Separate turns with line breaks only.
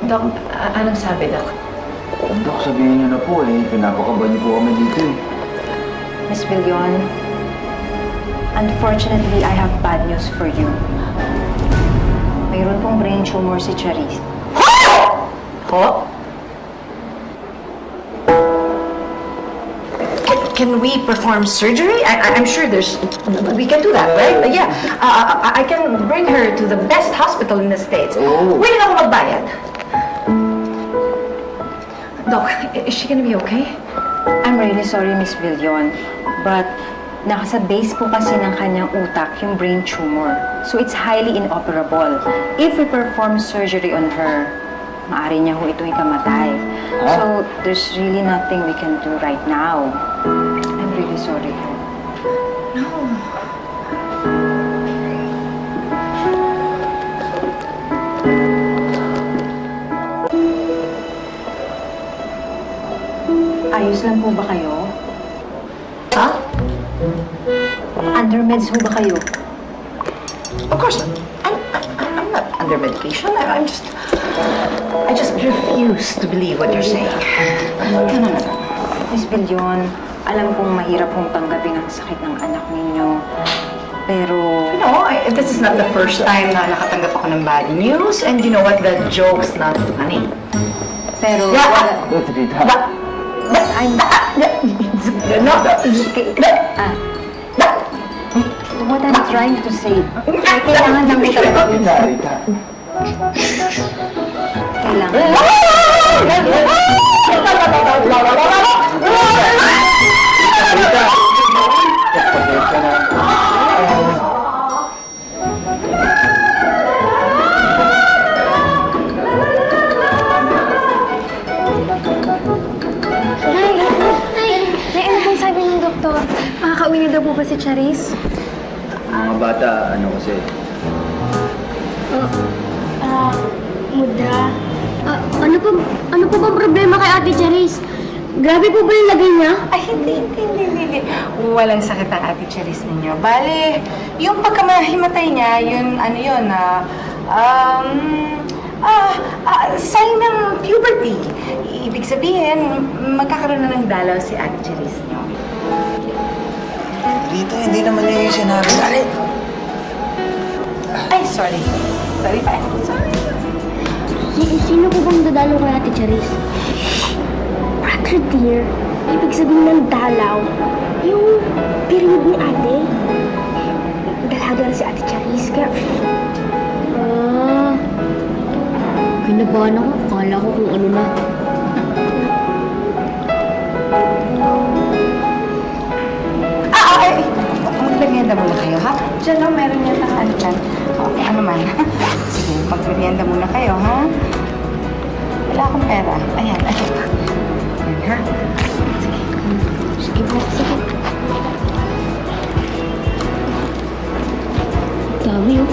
Doc, anong sabi, Doc?
Dok, sabihin niyo na po eh. Pinapakaban niyo po kami dito eh.
Miss Villion, unfortunately, I have bad news for you. Mayroon pong brain tumor si Charisse.
Ho? Can we perform surgery? I'm sure we can do that, right? Yeah, I can bring her to the best hospital in the States.
Oh.
Willing ako magbayad. Doc, is she gonna be okay?
I'm really sorry, Miss Villion, but nasa base po kasi ng kanyang utak yung brain tumor. So it's highly inoperable. If we perform surgery on her, maaari niya ho ito ikamatay. So there's really nothing we can do right now. I'm really sorry.
No.
Ayos lang po ba kayo?
Ha?
Under meds ho ba kayo?
Of course not. I'm not under medication. I just refuse to believe what you're saying. No.
Miss Villion, alam kong mahirap kong tanggapin ang sakit ng anak ninyo. Pero...
You know, this is not the first time na nakatanggap ako ng bad news. And you know what? The joke's not funny.
Pero... What I'm trying to say, kailangan lang ko talaga.
Makakauwi na daw po ba si Charisse?
Mga bata, ano kasi...
Mudra. Ano po bang problema kay Ate Charisse? Grabe po ba yung lagay niya?
Ay, hindi. Walang sakit ang Ate Charisse ninyo. Bale, yung pagkamahimatay niya, sign ng puberty. Ibig sabihin, magkakaroon na ng dalaw si Ate Charisse niyo.
Dito, hindi naman niya yung sinabi.
Ay, sorry. Sorry.
Sino po bang dadalo kay Ate Charisse? Brother dear, ibig sabihin ng dalaw, yung period ni ate. Dalaga na si Ate Charisse, kaya... Kinabahan ako. Akala ko kung ano na.
Magmerienda muna kayo, ha? Diyan, no? Meron yan tanghal dyan. Okay, ano man. Sige, magmerienda muna kayo, ha? Wala akong pera. Ayan. Ayan, ha? Sige.
Sige po, sige. Dami, oh.